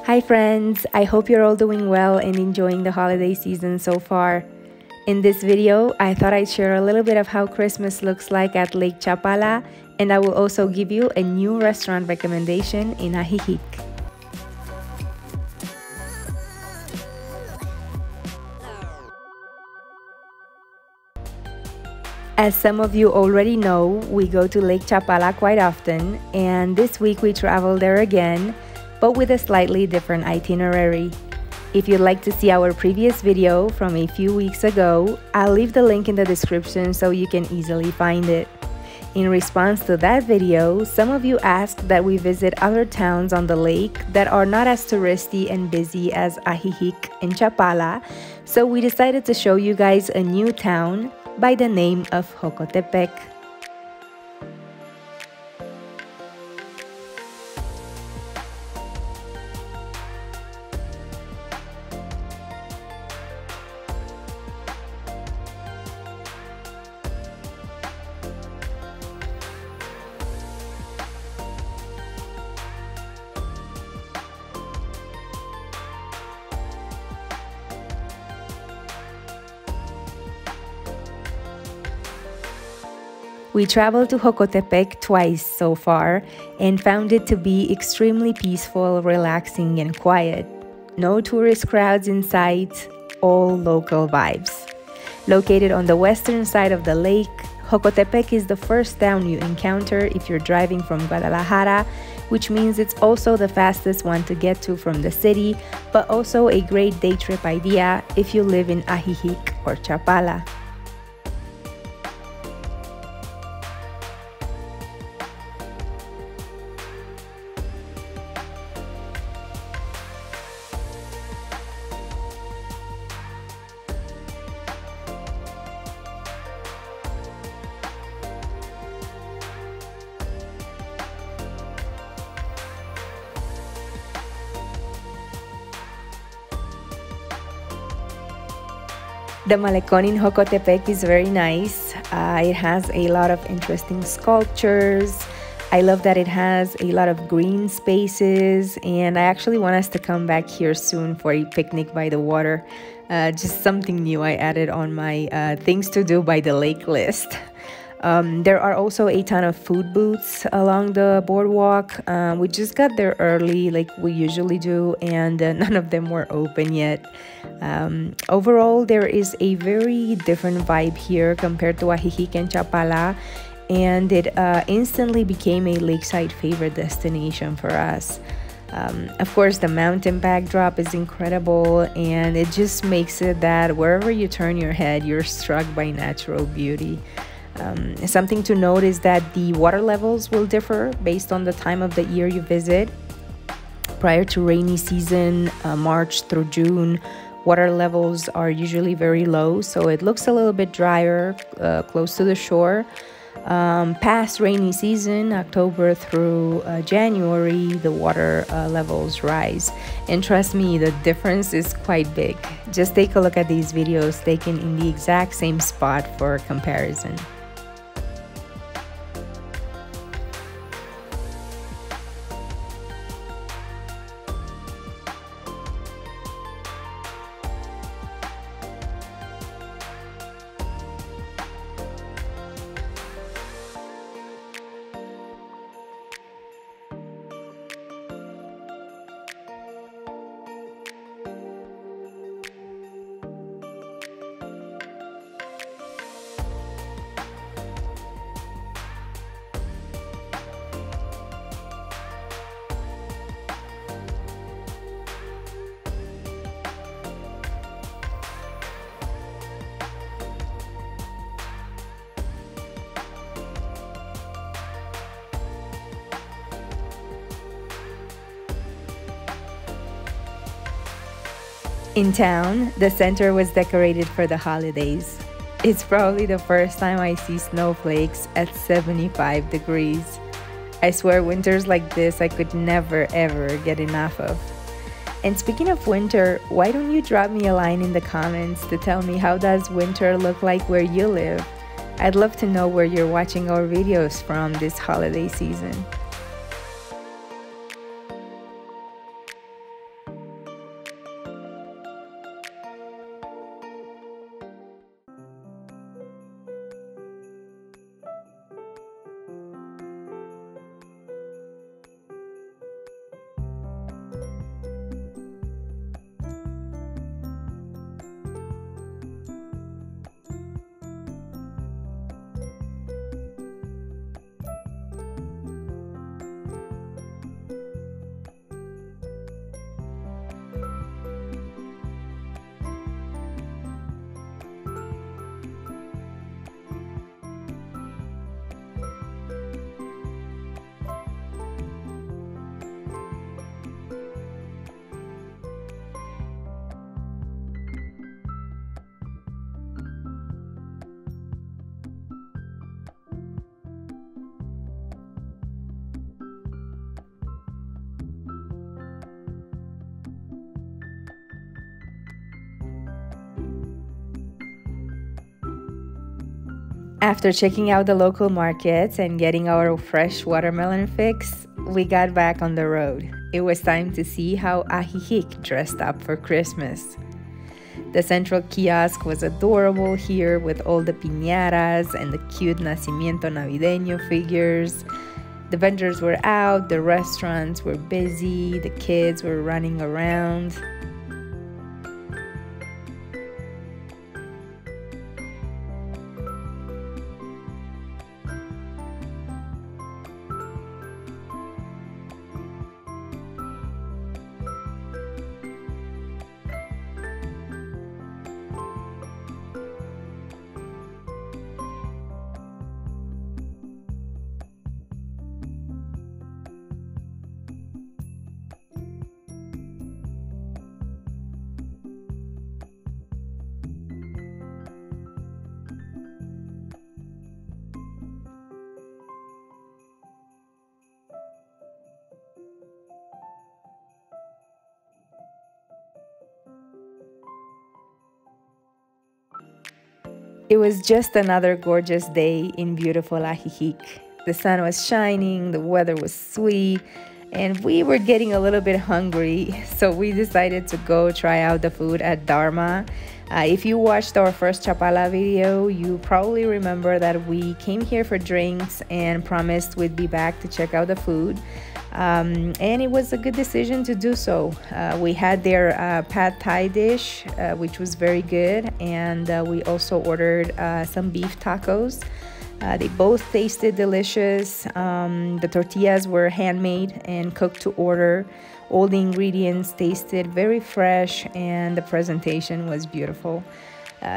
Hi friends, I hope you're all doing well and enjoying the holiday season so far. In this video, I thought I'd share a little bit of how Christmas looks like at Lake Chapala, and I will also give you a new restaurant recommendation in Ajijic. As some of you already know, we go to Lake Chapala quite often, and this week we travel there again, but with a slightly different itinerary. If you'd like to see our previous video from a few weeks ago, I'll leave the link in the description so you can easily find it. In response to that video, some of you asked that we visit other towns on the lake that are not as touristy and busy as Ajijic and Chapala, so we decided to show you guys a new town by the name of Jocotepec. We traveled to Jocotepec twice so far and found it to be extremely peaceful, relaxing, and quiet. No tourist crowds in sight, all local vibes. Located on the western side of the lake, Jocotepec is the first town you encounter if you're driving from Guadalajara, which means it's also the fastest one to get to from the city, but also a great day trip idea if you live in Ajijic or Chapala. The Malecón in Jocotepec is very nice. It has a lot of interesting sculptures. I love that it has a lot of green spaces, and I actually want us to come back here soon for a picnic by the water. Just something new I added on my things to do by the lake list. There are also a ton of food booths along the boardwalk. We just got there early like we usually do, and none of them were open yet. Overall, there is a very different vibe here compared to Ajijic and Chapala, and it instantly became a lakeside favorite destination for us. Of course, the mountain backdrop is incredible, and it just makes it that wherever you turn your head, you're struck by natural beauty. Something to note is that the water levels will differ based on the time of the year you visit. Prior to rainy season, March through June, water levels are usually very low, so it looks a little bit drier close to the shore. Past rainy season, October through January, the water levels rise. And trust me, the difference is quite big. Just take a look at these videos taken in the exact same spot for comparison. In town, the center was decorated for the holidays. It's probably the first time I see snowflakes at 75 degrees. I swear winters like this I could never ever get enough of. And speaking of winter, why don't you drop me a line in the comments to tell me how does winter look like where you live? I'd love to know where you're watching our videos from this holiday season. After checking out the local markets and getting our fresh watermelon fix, we got back on the road. It was time to see how Ajijic dressed up for Christmas. The central kiosk was adorable here with all the piñatas and the cute nacimiento navideño figures. The vendors were out, the restaurants were busy, the kids were running around. It was just another gorgeous day in beautiful Ajijic. The sun was shining, the weather was sweet, and we were getting a little bit hungry, so we decided to go try out the food at Dharma. If you watched our first Chapala video, you probably remember that we came here for drinks and promised we'd be back to check out the food. And it was a good decision to do so. We had their pad thai dish, which was very good, and we also ordered some beef tacos. They both tasted delicious. The tortillas were handmade and cooked to order. All the ingredients tasted very fresh, and the presentation was beautiful.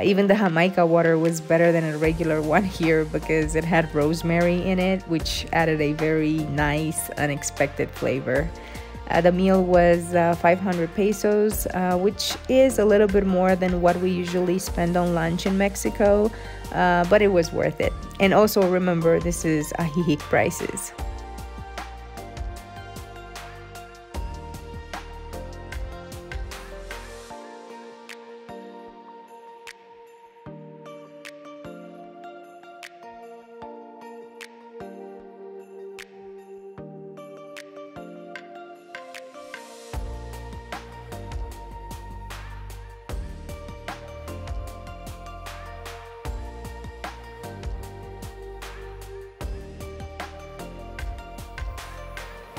Even the Jamaica water was better than a regular one here because it had rosemary in it, which added a very nice, unexpected flavor. The meal was 500 pesos, which is a little bit more than what we usually spend on lunch in Mexico, but it was worth it. And also remember, this is Ajijic prices.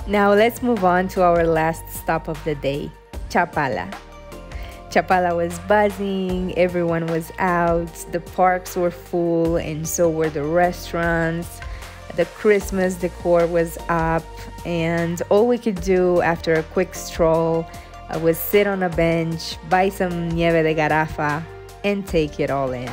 Now let's move on to our last stop of the day, Chapala. Chapala was buzzing, everyone was out, the parks were full, and so were the restaurants. The Christmas decor was up, and all we could do after a quick stroll was sit on a bench, buy some nieve de garrafa, and take it all in.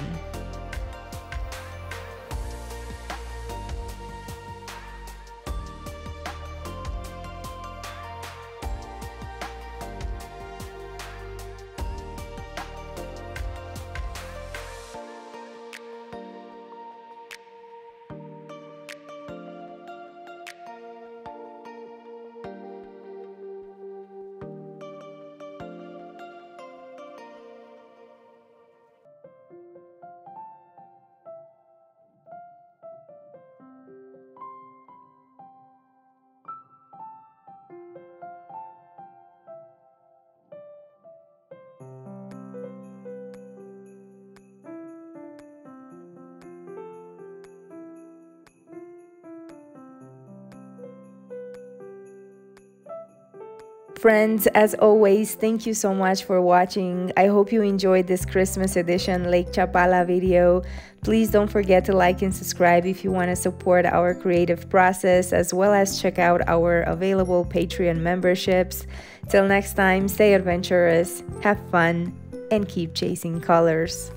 Friends, as always, thank you so much for watching. I hope you enjoyed this Christmas edition Lake Chapala video. Please don't forget to like and subscribe if you want to support our creative process, as well as check out our available Patreon memberships. Till next time, stay adventurous, have fun, and keep chasing colors.